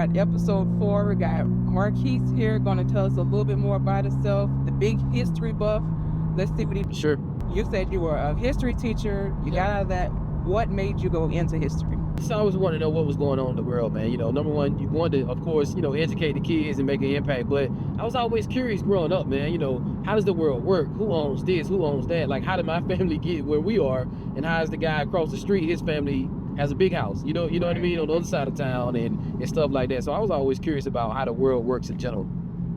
got episode 4. We got Marquis here going to tell us a little bit more about himself, the big history buff. Let's see what he... Sure. You said you were a history teacher. You got out of that. What made you go into history? So I always wanted to know what was going on in the world, man. You know, number one, you wanted to, of course, educate the kids and make an impact. But I was always curious growing up, man. You know, how does the world work? Who owns this? Who owns that? Like, how did my family get where we are? And how is the guy across the street, his family has a big house? You know what I mean? On the other side of town and stuff like that. So I was always curious about how the world works in general.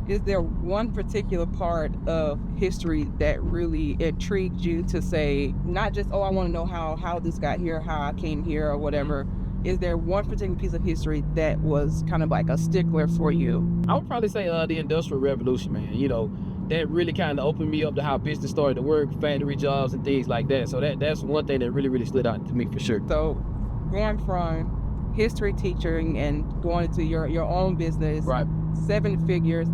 Is there one particular part of history that really intrigued you to say, not just, oh, I want to know how this got here, how I came here or whatever. Is there one particular piece of history that was kind of like a stickler for you? I would probably say the Industrial Revolution, man. You know, that really kind of opened me up to how business started to work, factory jobs and things like that. So that's one thing that really, really stood out to me for sure. So going from history teaching and going into your own business, right, 7 figures,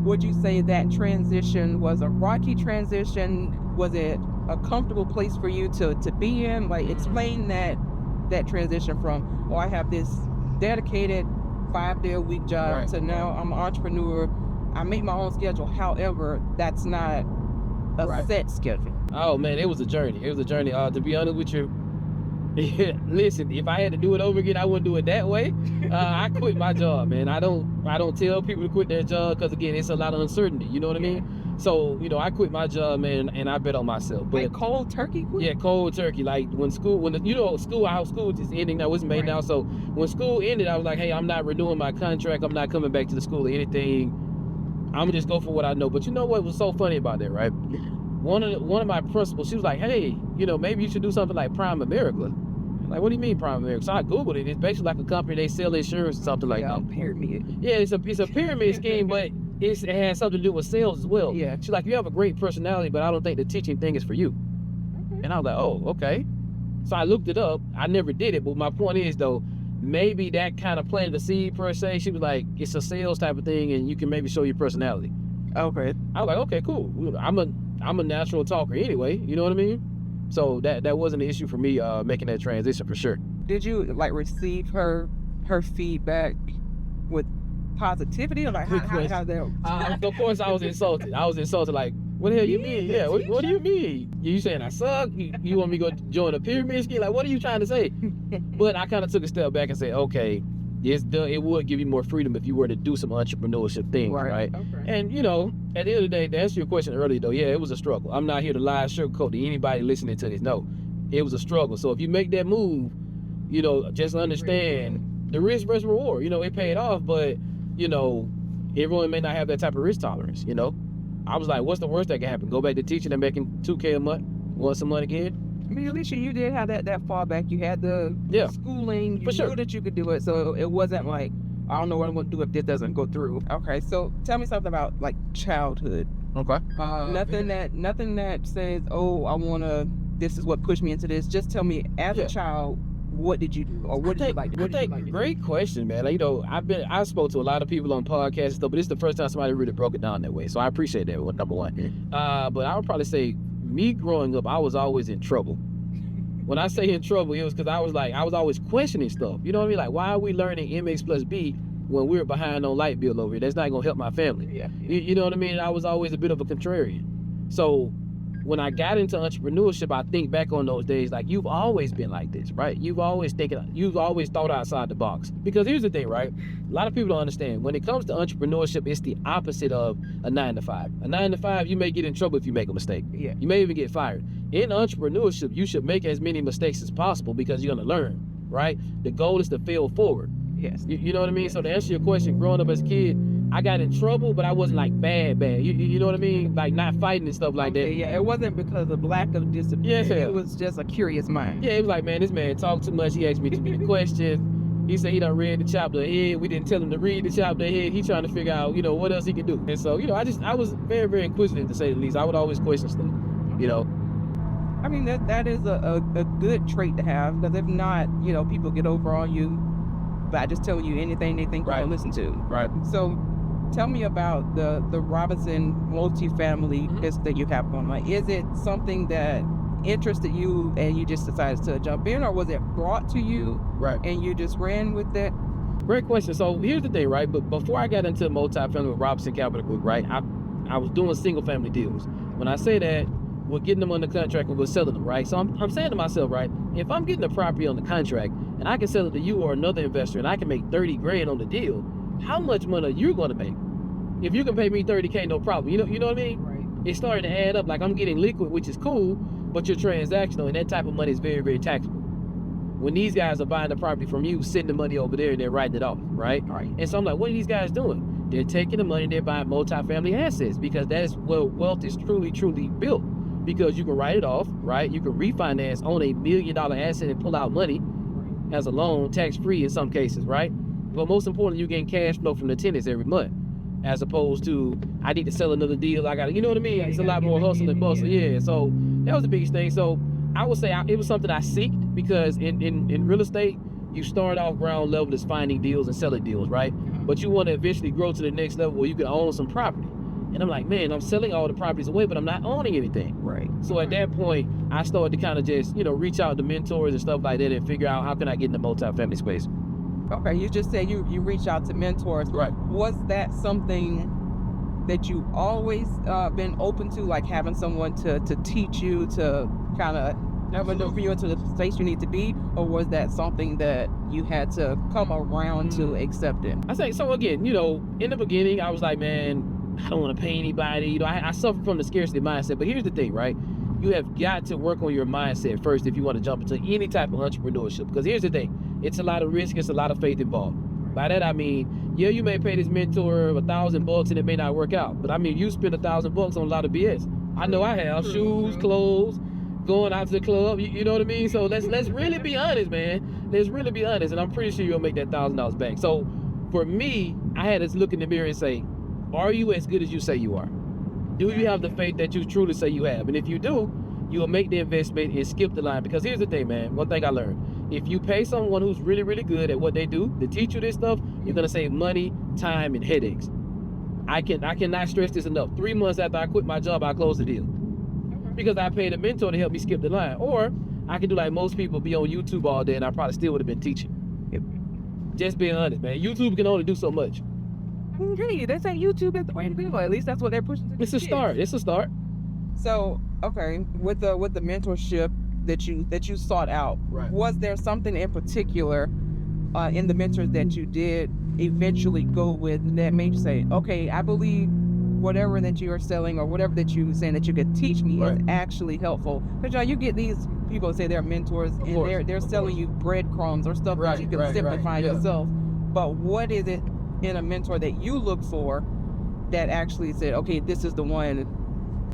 would you say that transition was a rocky transition? Was it a comfortable place for you to be in? Like, explain that transition from, oh, I have this dedicated 5-day-a-week job right, to now I'm an entrepreneur. I make my own schedule. However, that's not a right, set schedule. Oh man, it was a journey. It was a journey. To be honest with you, listen, if I had to do it over again, I wouldn't do it that way. I quit my job, man. I don't tell people to quit their job because, again, it's a lot of uncertainty. You know what I mean? So, I quit my job, man, and I bet on myself. But like cold turkey quit? Yeah, cold turkey. Like how school is ending now, it's May now. So when school ended, I was like, hey, I'm not renewing my contract. I'm not coming back to the school or anything. I'm gonna just go for what I know. But you know what was so funny about that, right? One of my principals, she was like, hey, maybe you should do something like Prime America. Like, what do you mean Prime America? So I Googled it. It's basically like a company, they sell insurance or something like that. Pyramid. Yeah, it's a pyramid scheme, but it has something to do with sales as well. Yeah. She's like, you have a great personality, but I don't think the teaching thing is for you. Okay. And I was like, oh, okay. So I looked it up. I never did it, but my point is, though, maybe that kind of planted the seed per se. She was like, it's a sales type of thing, and you can maybe show your personality. Okay. I was like, okay, cool. I'm a natural talker anyway. You know what I mean? So that wasn't an issue for me making that transition for sure. Did you receive her feedback with positivity, or like how that? Of course, I was insulted. Like, what the hell you mean? Yeah, what do you mean? You saying I suck? You want me to go join a pyramid scheme? Like, what are you trying to say? But I kind of took a step back and said, okay, it would give you more freedom if you were to do some entrepreneurship things, right? Okay. And at the end of the day, to answer your question earlier, though, yeah, it was a struggle. I'm not here to lie, sugarcoat to anybody listening to this. No, it was a struggle. So if you make that move, just understand the risk versus reward. It paid off, but everyone may not have that type of risk tolerance. I was like, what's the worst that can happen? Go back to teaching and making $2K a month. Want some money again? I mean, at least you did have that fallback. You had the schooling. You knew that you could do it. So it wasn't like, I don't know what I'm going to do if this doesn't go through. Okay, so tell me something about like childhood. Okay. Nothing that says, oh, this is what pushed me into this. Just tell me, as a child, what did you do, or what did you like to do? Great question, man. I spoke to a lot of people on podcasts and stuff, but this is the first time somebody really broke it down that way. So I appreciate that, number one. But I would probably say, me growing up, I was always in trouble. When I say in trouble, it was because I was always questioning stuff. You know what I mean? Like, why are we learning MX plus B when we're behind on light bill over here? That's not gonna help my family. Yeah. You know what I mean? I was always a bit of a contrarian. So when I got into entrepreneurship, I think back on those days, like, you've always been like this, right? You've always thought outside the box. Because here's the thing, right? A lot of people don't understand. When it comes to entrepreneurship, it's the opposite of a 9-to-5. A 9-to-5, you may get in trouble if you make a mistake. Yeah. You may even get fired. In entrepreneurship, you should make as many mistakes as possible because you're gonna learn, right? The goal is to fail forward. Yes. You know what I mean? So to answer your question, growing up as a kid, I got in trouble, but I wasn't like bad. You know what I mean? Like not fighting and stuff like that. Yeah, it wasn't because of lack of discipline. Yeah. It was just a curious mind. Yeah, it was like, man, this man talked too much. He asked me too many questions. He said he done read the chapter ahead. We didn't tell him to read the chapter ahead. He trying to figure out, what else he can do. And so, I was very, very inquisitive, to say the least. I would always question stuff, I mean, that is a good trait to have, because if not, people get over on you by just telling you anything they think you're going to listen to. Right. So tell me about the Robinson multi-family business that you have going. Like, is it something that interested you and you just decided to jump in, or was it brought to you and you just ran with it? Great question. So here's the thing, right? But before I got into multifamily with Robinson Capital Group, right? I was doing single family deals. When I say that, we're getting them under contract and we're selling them, right? So I'm saying to myself, right? If I'm getting a property on the contract and I can sell it to you or another investor and I can make 30 grand on the deal, how much money are you going to make? If you can pay me 30K, no problem. You know what I mean? Right. It started to add up. Like I'm getting liquid, which is cool, but you're transactional, and that type of money is very, very taxable. When these guys are buying the property from you, sending the money over there and they're writing it off, right? Right. And so I'm like, what are these guys doing? They're taking the money, they're buying multifamily assets, because that is where wealth is truly, truly built. Because you can write it off, right? You can refinance on $1 million asset and pull out money as a loan, tax-free in some cases, right? But most importantly, you're getting cash flow from the tenants every month, as opposed to, I need to sell another deal. I got to, you know what I mean? It's a lot more hustle and bustle. Yeah, so that was the biggest thing. So I would say it was something I seeked, because in real estate, you start off ground level as finding deals and selling deals, right? But you want to eventually grow to the next level where you can own some property. And I'm like, man, I'm selling all the properties away, but I'm not owning anything. Right. So at that point, I started to kind of just, reach out to mentors and stuff like that and figure out how can I get in the multifamily space. Okay, you just said you reach out to mentors. Right. Was that something that you always been open to, like having someone to teach you, to kind of maneuver you into the space you need to be, or was that something that you had to come around to accept it? I say, so again, in the beginning, I was like, man, I don't want to pay anybody. I suffer from the scarcity mindset. But here's the thing, right? You have got to work on your mindset first if you want to jump into any type of entrepreneurship. Because here's the thing, it's a lot of risk, it's a lot of faith involved. By that I mean, yeah, you may pay this mentor $1,000 and it may not work out. But I mean, you spend $1,000 on a lot of BS. I know I have shoes, clothes, going out to the club. You know what I mean? So let's really be honest, man. Let's really be honest, and I'm pretty sure you'll make that $1,000 back. So for me, I had to look in the mirror and say, are you as good as you say you are? Do you have the faith that you truly say you have? And if you do, you will make the investment and skip the line. Because here's the thing, man. One thing I learned. If you pay someone who's really, really good at what they do to teach you this stuff, you're going to save money, time, and headaches. I cannot stress this enough. 3 months after I quit my job, I closed the deal. Because I paid a mentor to help me skip the line. Or I could do like most people, be on YouTube all day, and I probably still would have been teaching. Just being honest, man. YouTube can only do so much. Hey, they say YouTube is the way to go. At least that's what they're pushing. It's a start. It's a start. So, okay, with the mentorship that you sought out, right, was there something in particular in the mentors that you did eventually go with that made you say, okay, I believe whatever that you are selling or whatever that you're saying that you could teach me is actually helpful? Because you get these people say they're mentors and they're selling you breadcrumbs or stuff that you can simplify yourself. But what is it in a mentor that you look for that actually said, okay, this is the one?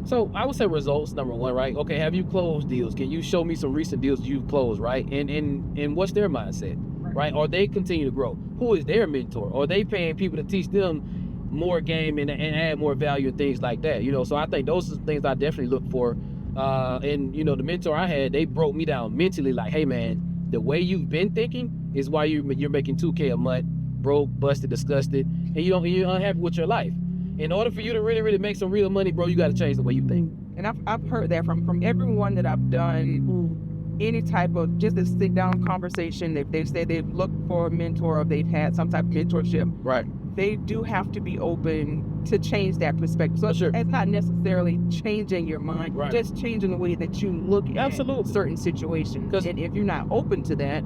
So I would say results, number one, right? Okay, have you closed deals? Can you show me some recent deals you've closed, right? And what's their mindset, right? Or they continue to grow? Who is their mentor? Are they paying people to teach them more game and add more value and things like that? So I think those are things I definitely look for. And the mentor I had, they broke me down mentally, like, hey man, the way you've been thinking is why you're making $2K a month, broke, busted, disgusted, and you're unhappy with your life. In order for you to really, really make some real money, bro, you got to change the way you think. And I've heard that from everyone that I've done any type of just a sit down conversation. If they've said they've looked for a mentor or they've had some type of mentorship, right, they do have to be open to change that perspective. So it's not necessarily changing your mind, just changing the way that you look at certain situations. And if you're not open to that,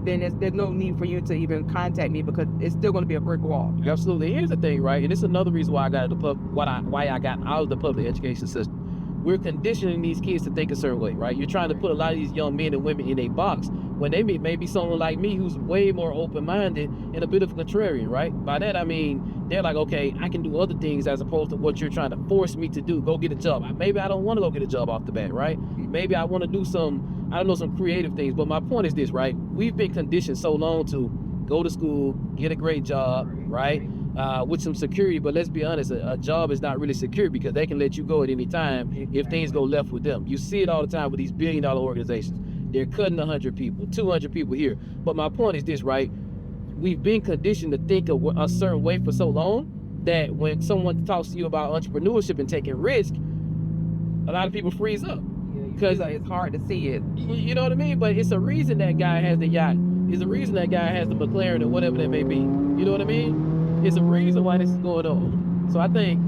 then there's no need for you to even contact me, because it's still going to be a brick wall. Absolutely. Here's the thing, right? And it's another reason why I got why I got out of the public education system. We're conditioning these kids to think a certain way, right? You're trying to put a lot of these young men and women in a box when they may be someone like me who's way more open-minded and a bit of a contrarian, right? By that I mean they're like, okay, I can do other things as opposed to what you're trying to force me to do. Go get a job. Maybe I don't want to go get a job off the bat, right? Maybe I want to do some creative things. But my point is this, right? We've been conditioned so long to go to school, get a great job, right? With some security. But let's be honest, a job is not really secure, because they can let you go at any time if things go left with them. You see it all the time with these billion-dollar organizations. They're cutting 100 people, 200 people here. But my point is this, right? We've been conditioned to think of a certain way for so long that when someone talks to you about entrepreneurship and taking risk, a lot of people freeze up. Because it's hard to see it. You know what I mean? But it's a reason that guy has the yacht. It's the reason that guy has the McLaren or whatever that may be. You know what I mean? It's a reason why this is going on. So I think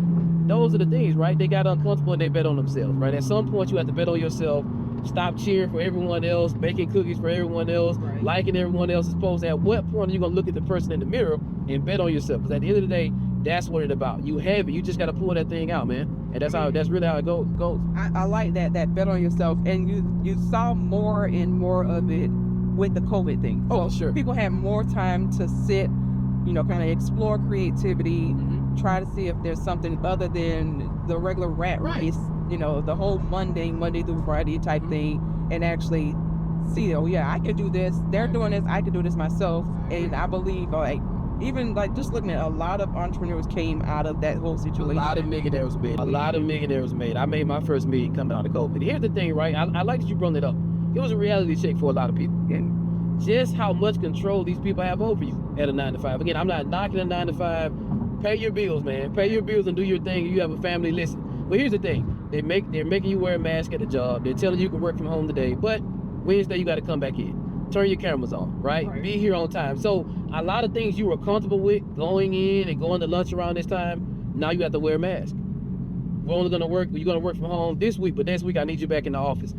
those are the things, right? They got uncomfortable and they bet on themselves, right? At some point, you have to bet on yourself. Stop cheering for everyone else, baking cookies for everyone else, liking everyone else's post. At what point are you gonna look at the person in the mirror and bet on yourself? Because at the end of the day, that's what it's about. You have it. You just got to pull that thing out, man. And that's really how it goes. I like that bet on yourself. And you saw more and more of it with the COVID thing. Oh, sure. People had more time to sit, kind of explore creativity, try to see if there's something other than the regular rat race, the whole Monday through Friday type thing, and actually see, oh yeah, I can do this. They're doing this. I can do this myself. And I believe, even just looking at a lot of entrepreneurs came out of that whole situation. A lot of millionaires made. I made my first million coming out of COVID. Here's the thing, right? I like that you brought it up. It was a reality check for a lot of people. And just how much control these people have over you at a 9 to 5. Again, I'm not knocking a 9 to 5. Pay your bills, man. Pay your bills and do your thing. You have a family, listen. But here's the thing. They're making you wear a mask at the job. They're telling you can work from home today. But Wednesday, you got to come back in. Turn your cameras on, right? Be here on time. So a lot of things you were comfortable with going in and going to lunch around this time, now you have to wear a mask. You're going to work from home this week, but next week I need you back in the office.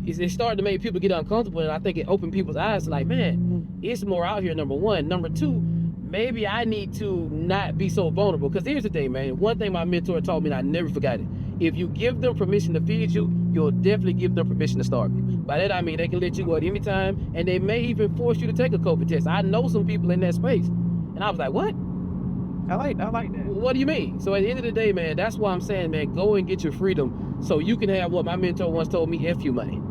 It's starting to make people get uncomfortable, and I think it opened people's eyes like, man, it's more out here, number one. Number two, maybe I need to not be so vulnerable. Because here's the thing, man. One thing my mentor taught me, and I never forgot it. If you give them permission to feed you, you'll definitely give them permission to starve you. By that I mean they can let you go at any time, and they may even force you to take a COVID test. I know some people in that space. And I was like, what? I like that. What do you mean? So at the end of the day, man, that's why I'm saying, man, go and get your freedom so you can have what my mentor once told me, F you money.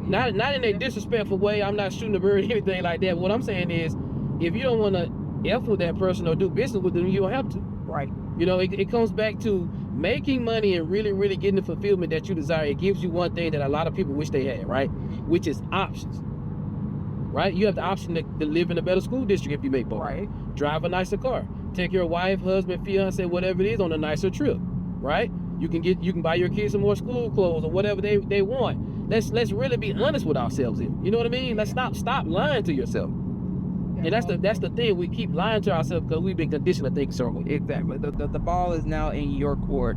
Not in a disrespectful way. I'm not shooting the bird or anything like that. What I'm saying is, if you don't want to F with that person or do business with them, you don't have to. Right. It comes back to making money and really, really getting the fulfillment that you desire. It gives you one thing that a lot of people wish they had, right? Which is options. Right? You have the option to live in a better school district if you make more. Right. Drive a nicer car. Take your wife, husband, fiance, whatever it is, on a nicer trip. Right? You can buy your kids some more school clothes or whatever they want. Let's really be honest with ourselves here. You know what I mean? Let's stop lying to yourself. And that's the thing. We keep lying to ourselves because we've been conditioned to think certain way. Exactly. The ball is now in your court.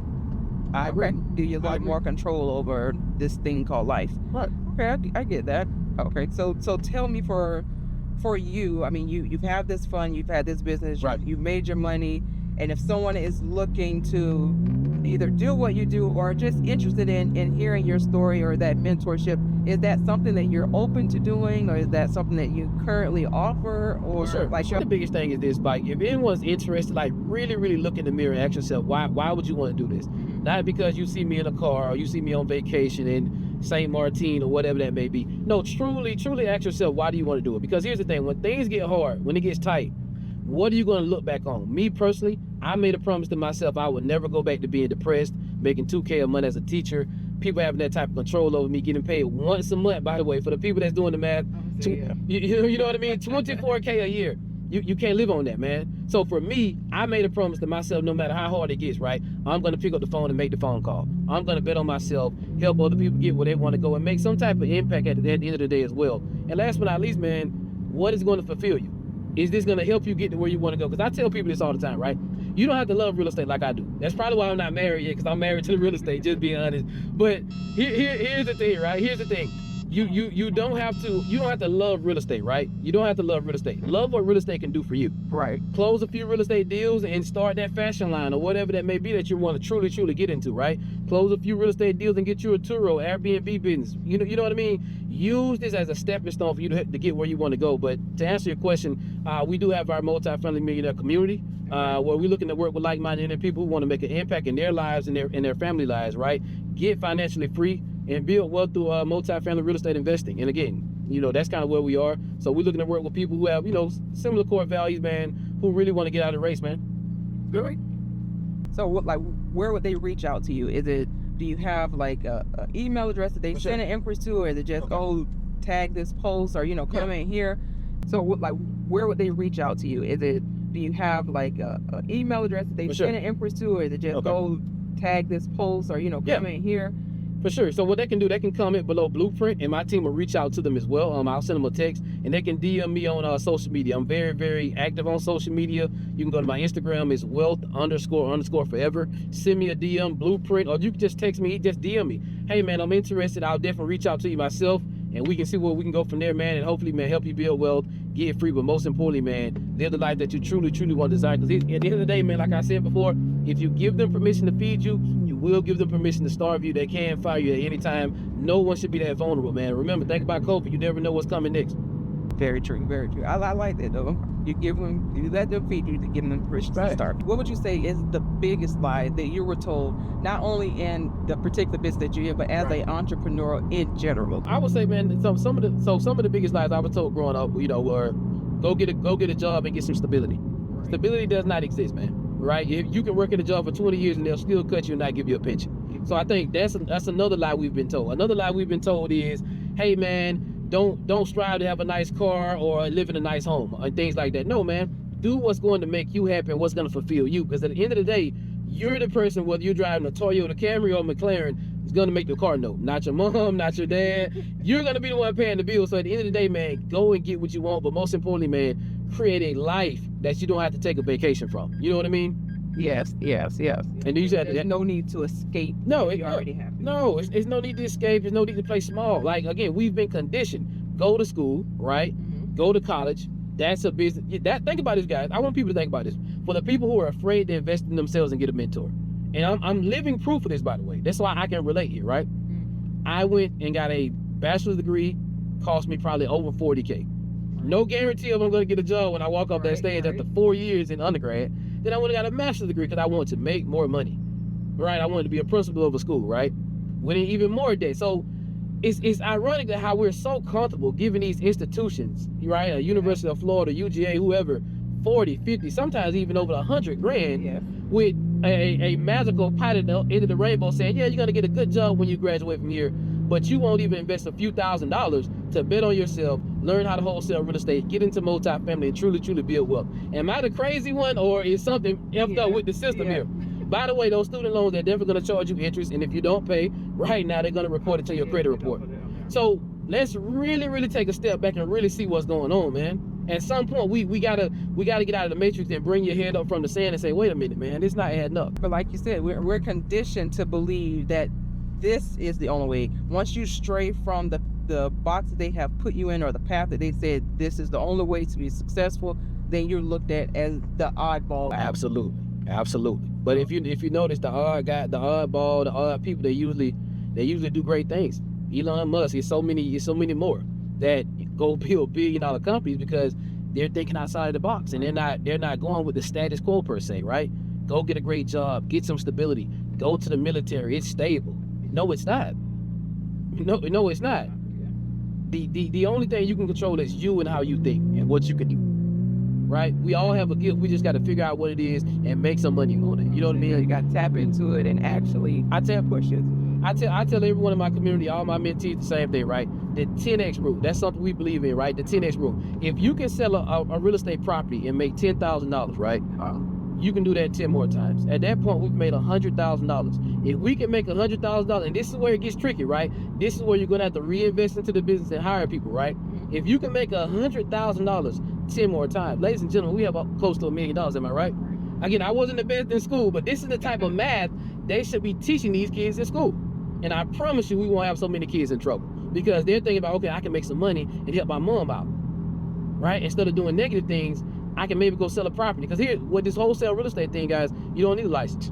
I agree. Give you a lot more control over this thing called life. Right. Okay, I get that. Okay, so tell me for you. I mean, you've had this fun. You've had this business. Right. You've made your money. And if someone is looking to either do what you do or just interested in hearing your story or that mentorship, is that something that you're open to doing, or is that something that you currently offer? Or sure. The biggest thing is this, like, if anyone's interested, like, really, really look in the mirror and ask yourself, why would you want to do this? Not because you see me in a car or you see me on vacation in St. Martin or whatever that may be. No, truly ask yourself, why do you want to do it? Because here's the thing, when things get hard, when it gets tight, what are you going to look back on? Me personally, I made a promise to myself I would never go back to being depressed, making $2K a month as a teacher, people having that type of control over me, getting paid once a month, by the way, for the people that's doing the math. You know what I mean? $24K a year. You can't live on that, man. So for me, I made a promise to myself, no matter how hard it gets, right? I'm going to pick up the phone and make the phone call. I'm going to bet on myself, help other people get where they want to go, and make some type of impact at the end of the day as well. And last but not least, man, what is going to fulfill you? Is this going to help you get to where you want to go? Because I tell people this all the time, right? You don't have to love real estate like I do. That's probably why I'm not married yet, because I'm married to the real estate, just being honest. But here's the thing, right? Here's the thing. You don't have to love real estate, right? You don't have to love real estate. Love what real estate can do for you. Right. Close a few real estate deals and start that fashion line or whatever that may be that you want to truly get into, right? Close a few real estate deals and get you a Turo, Airbnb business. You know what I mean? Use this as a stepping stone for you to get where you want to go. But to answer your question, we do have our multi-family millionaire community where we're looking to work with like-minded people who want to make an impact in their lives and their family lives, right? Get financially free and build wealth through multi-family real estate investing. And again, that's kind of where we are. So we're looking to work with people who have, similar core values, man, who really want to get out of the race, man. Great. So where would they reach out to you? Do you have like a email address that they send an inquiries to, or is it just, tag this post, or, come in here? So where would they reach out to you? Do you have like a email address that they send an inquiries to, or is it just, tag this post, or, come in here? For sure. So what they can do, they can comment below Blueprint, and my team will reach out to them as well. I'll send them a text, and they can DM me on social media. I'm very, very active on social media. You can go to my Instagram, it's wealth__forever. Send me a DM, Blueprint, or you can just text me, just DM me. Hey man, I'm interested. I'll definitely reach out to you myself, and we can see where we can go from there, man. And hopefully, man, help you build wealth, get free, but most importantly, man, live the life that you truly, truly want to desire. Because at the end of the day, man, like I said before, if you give them permission to feed you, you will give them permission to starve you. They can fire you at any time. No one should be that vulnerable, man. Remember, think about COVID. You never know what's coming next. Very true, very true. I like that though. You let them feed you to give them permission to starve. What would you say is the biggest lie that you were told, not only in the particular business that you're in, but as an entrepreneur in general? I would say, man, some of the biggest lies I was told growing up, were go get a job and get some stability. Stability does not exist, man. Right? You can work at a job for 20 years and they'll still cut you and not give you a pension. So I think that's another lie we've been told. Another lie we've been told is, hey man, don't strive to have a nice car or live in a nice home and things like that. No, man, do what's going to make you happy and what's going to fulfill you. Because at the end of the day, you're the person, whether you're driving a Toyota Camry or McLaren, is going to make the car note. Not your mom, not your dad. You're going to be the one paying the bill. So at the end of the day, man, go and get what you want. But most importantly, man, create a life that you don't have to take a vacation from. You know what I mean? Yes. And you said there's no need to escape. No, you already have. No, it's no need to escape. There's no need to play small. Like, again, we've been conditioned. Go to school, right? Mm-hmm. Go to college. That's a business. Think about this, guys. I want people to think about this. For the people who are afraid to invest in themselves and get a mentor. And I'm living proof of this, by the way. That's why I can relate here, right? Mm-hmm. I went and got a bachelor's degree, cost me probably over $40K. No guarantee of I'm going to get a job when I walk off that stage after 4 years in undergrad. Then I would have got a master's degree because I wanted to make more money, right? I wanted to be a principal of a school, right? With even more debt. So it's ironic that how we're so comfortable giving these institutions, right? A University of Florida, UGA, whoever, 40, 50, sometimes even over 100 grand with a magical pot at the end of the rainbow saying, yeah, you're going to get a good job when you graduate from here, but you won't even invest a few $1,000s to bet on yourself, learn how to wholesale real estate, get into multifamily, and truly, truly build wealth. Am I the crazy one, or is something effed up with the system here? By the way, those student loans, they're definitely going to charge you interest, and if you don't pay right now, they're going to report it to your credit report. So let's really, really take a step back and really see what's going on, man. At some point, we gotta get out of the matrix and bring your head up from the sand and say, wait a minute, man, it's not adding up. But like you said, we're conditioned to believe that this is the only way. Once you stray from the box that they have put you in, or the path that they said this is the only way to be successful, then you're looked at as the oddball. Absolutely. But if you notice, the odd guy, the oddball, the odd people, they usually do great things. Elon Musk, it's so many more that go build $1 billion companies because they're thinking outside of the box, and they're not going with the status quo per se, right? Go get a great job, get some stability, go to the military, it's stable. No, it's not. No, it's not. The only thing you can control is you and how you think and what you can do. Right? We all have a gift. We just got to figure out what it is and make some money on it. You know what I mean? You got to tap into it and actually push it. I tell everyone in my community, all my mentees, the same thing, right? The 10X rule. That's something we believe in, right? The 10X rule. If you can sell a real estate property and make $10,000, right? You can do that 10 more times. At that point, we've made $100,000. If we can make $100,000, and this is where it gets tricky, right? This is where you're going to have to reinvest into the business and hire people, right? If you can make $100,000 10 more times, ladies and gentlemen, we have close to $1 million. Am I right? Again, I wasn't the best in school, but this is the type of math they should be teaching these kids in school. And I promise you, we won't have so many kids in trouble because they're thinking about, okay, I can make some money and help my mom out, right? Instead of doing negative things, I can maybe go sell a property. Because here, with this wholesale real estate thing, guys, you don't need a license.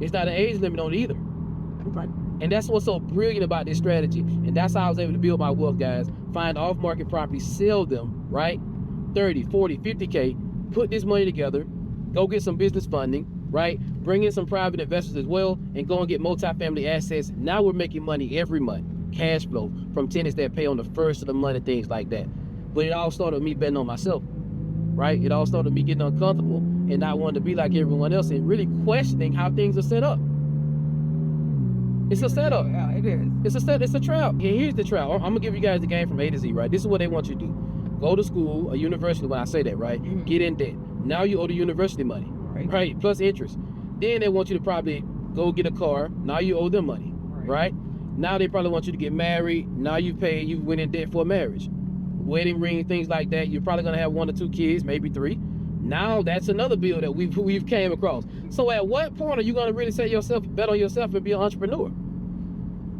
It's not an age limit on it either. Right. And that's what's so brilliant about this strategy. And that's how I was able to build my wealth, guys. Find off-market properties, sell them, right? 30, 40, 50K, put this money together, go get some business funding, right? Bring in some private investors as well, and go and get multifamily assets. Now we're making money every month, cash flow from tenants that pay on the first of the month and things like that. But it all started with me betting on myself, right? It all started with me getting uncomfortable and not wanting to be like everyone else and really questioning how things are set up. It's a setup. Yeah, it is. It's a trap. And here's the trap. I'm gonna give you guys the game from A to Z, right? This is what they want you to do. Go to school, a university, when I say that, right? Mm-hmm. Get in debt. Now you owe the university money, right? Plus interest. Then they want you to probably go get a car. Now you owe them money, right? Now they probably want you to get married. Now you went in debt for a marriage, wedding ring, things like that. You're probably gonna have 1 or 2 kids, maybe 3. Now that's another bill that we've came across. So at what point are you gonna really bet on yourself and be an entrepreneur?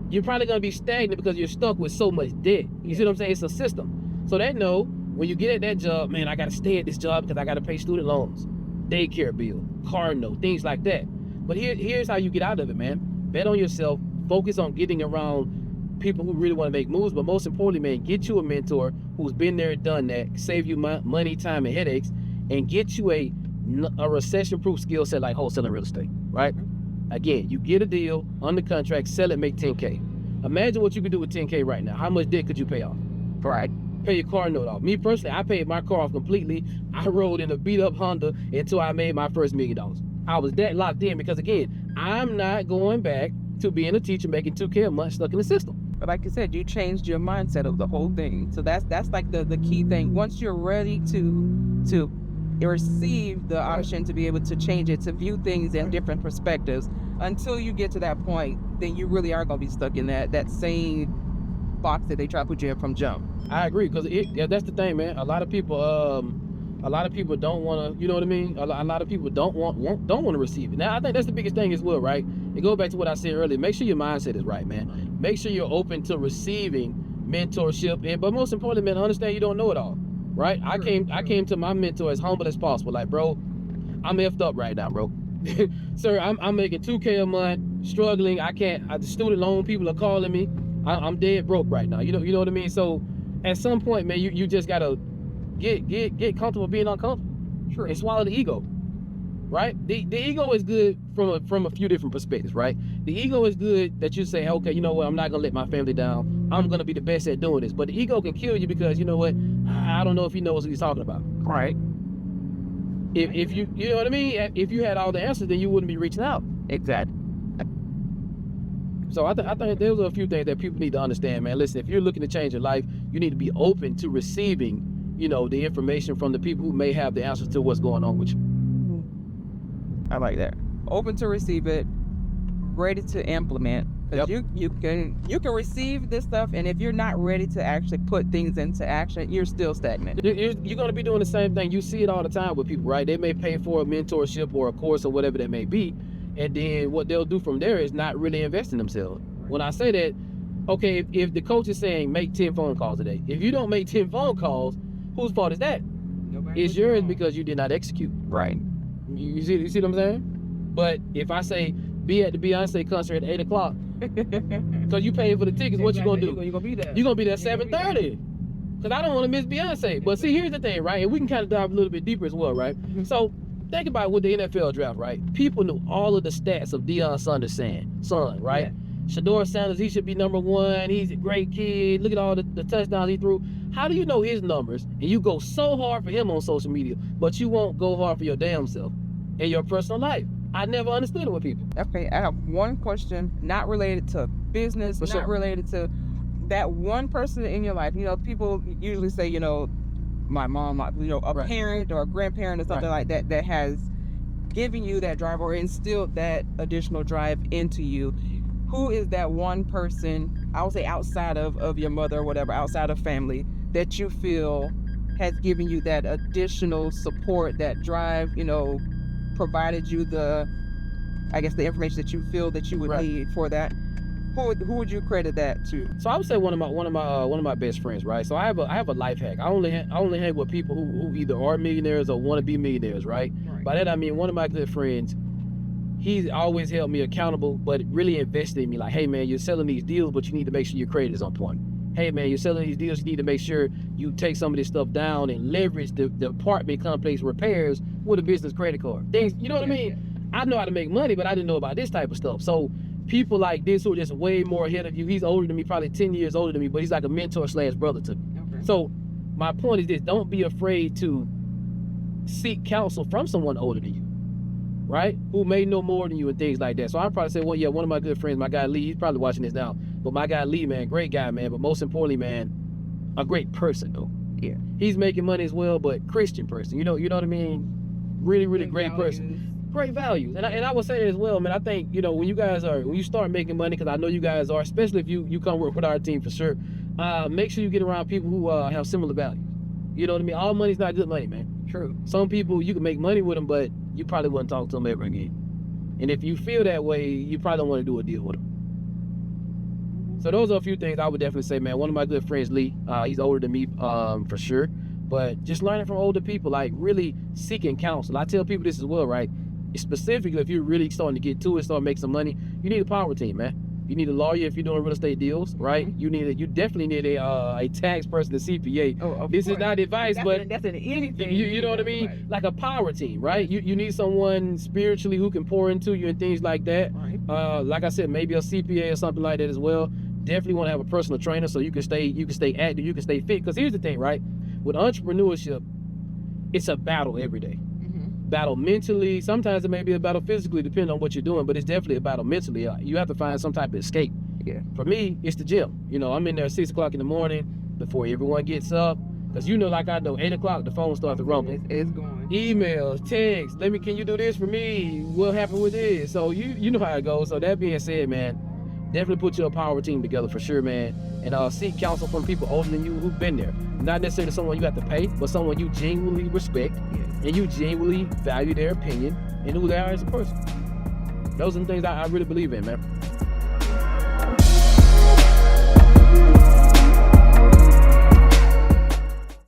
You're probably gonna be stagnant because you're stuck with so much debt. You see what I'm saying? It's a system. So they know when you get at that job, man, I gotta stay at this job because I gotta pay student loans, daycare bill, car note, things like that. But here's how you get out of it, man. Bet on yourself. Focus on getting around people who really want to make moves. But most importantly, man, get you a mentor who's been there and done that, save you money, time, and headaches, and get you a recession-proof skill set like wholesaling real estate, right? Again, you get a deal, under contract, sell it, make 10K. Imagine what you could do with 10K right now. How much debt could you pay off? Right. Pay your car note off. Me personally, I paid my car off completely. I rode in a beat-up Honda until I made my first $1 million. I was that locked in because, again, I'm not going back to being a teacher making 2K a month stuck in the system. But like you said, you changed your mindset of the whole thing. So that's like the key thing. Once you're ready to receive the option to be able to change it, to view things in different perspectives, until you get to that point, then you really are going to be stuck in that same box that they try to put you in from jump. I agree, because that's the thing, man. A lot of people don't want to, you know what I mean? A lot of people don't want to receive it. Now, I think that's the biggest thing as well, right? It goes back to what I said earlier. Make sure your mindset is right, man. Make sure you're open to receiving mentorship, but most importantly, man, understand you don't know it all, right? I came to my mentor as humble as possible. Like, bro, I'm effed up right now, bro. Sir, I'm making 2K a month, struggling. The student loan people are calling me. I'm dead broke right now. You know what I mean? So at some point, man, you just gotta get comfortable being uncomfortable. Sure. And swallow the ego, right? The ego is good from a few different perspectives, right? The ego is good that you say, okay, you know what, I'm not gonna let my family down. I'm gonna be the best at doing this. But the ego can kill you because, you know what, I don't know if he knows what he's talking about. Right. If you know what I mean? If you had all the answers, then you wouldn't be reaching out. Exactly. So I think those are a few things that people need to understand, man. Listen, if you're looking to change your life, you need to be open to receiving, the information from the people who may have the answers to what's going on with you. I like that. Open to receive it, ready to implement. Because you can receive this stuff, and if you're not ready to actually put things into action, you're still stagnant. You're going to be doing the same thing. You see it all the time with people, right? They may pay for a mentorship or a course or whatever that may be, and then what they'll do from there is not really invest in themselves. When I say that, okay, if the coach is saying make 10 phone calls a day, if you don't make 10 phone calls, whose fault is that? It's yours because you did not execute. Right. You see what I'm saying? But if I say be at the Beyonce concert at 8 o'clock, because you paid for the tickets, what you gonna do? You're gonna be there. You're gonna be there at 7:30. Because I don't want to miss Beyonce. But see, here's the thing, right? And we can kind of dive a little bit deeper as well, right? So think about with the NFL draft, right? People knew all of the stats of Deion Sanders' son, right? Yeah. Shador Sanders, he should be number 1. He's a great kid. Look at all the touchdowns he threw. How do you know his numbers and you go so hard for him on social media, but you won't go hard for your damn self in your personal life? I never understood it with people. Okay, I have one question, not related to business, not related to that one person in your life. People usually say, my mom, a parent or a grandparent or something like that that has given you that drive or instilled that additional drive into you. Who is that one person, I would say outside of your mother or whatever, outside of family, that you feel has given you that additional support, that drive, provided you the information that you feel that you would need for that? Who would you credit that to? So I would say one of my best friends, right? So I have a life hack. I only hang with people who either are millionaires or want to be millionaires, right? By that I mean one of my good friends. He's always held me accountable, but really invested in me. Like, hey man, you're selling these deals, but you need to make sure your credit is on point. Hey man, you're selling these deals, you need to make sure you take some of this stuff down and leverage the apartment complex repairs with a business credit card. Things, you know what I mean? I know how to make money, but I didn't know about this type of stuff. So people like this who are just way more ahead of you, he's older than me, probably 10 years older than me, but he's like a mentor / brother to me. Okay. So my point is this, don't be afraid to seek counsel from someone older than you, right? Who may know more than you and things like that. So I'd probably say, one of my good friends, my guy Lee, he's probably watching this now, but my guy Lee, man, great guy, man, but most importantly, man, a great person, though. Yeah. He's making money as well, but Christian person, you know what I mean? Really, really great person. great values. And I would say as well, man, I think, you know, when you start making money, because I know you guys are, especially if you come work with our team for sure, make sure you get around people who have similar values. You know what I mean? All money's not good money, man. True. Some people, you can make money with them, but you probably wouldn't talk to them ever again. And if you feel that way, you probably don't want to do a deal with them. So those are a few things I would definitely say, man. One of my good friends, Lee, he's older than me for sure. But just learning from older people, like really seeking counsel. I tell people this as well, right? Specifically, if you're really starting to get to it, start to make some money, you need a power team, man. You need a lawyer if you're doing real estate deals, right? Mm-hmm. You definitely need a tax person, a CPA. Oh, this course. is not advice, but that's in anything. you know what I mean? Right. Like a power team, right? You need someone spiritually who can pour into you and things like that. Right. Like I said, maybe a CPA or something like that as well. Definitely want to have a personal trainer so you can stay active, you can stay fit. Because here's the thing, right? With entrepreneurship, it's a battle every day. Mm-hmm. Battle mentally. Sometimes it may be a battle physically, depending on what you're doing, but it's definitely a battle mentally. You have to find some type of escape. Yeah. For me, it's the gym. You know, I'm in there at 6 o'clock in the morning before everyone gets up. Because you know, like I know, 8 o'clock, the phone starts to rumble. It's going. Emails, texts, can you do this for me? What happened with this? So you know how it goes. So that being said, man, definitely put your power team together for sure, man. And seek counsel from people older than you who've been there. Not necessarily someone you have to pay, but someone you genuinely respect and you genuinely value their opinion and who they are as a person. Those are the things I really believe in, man.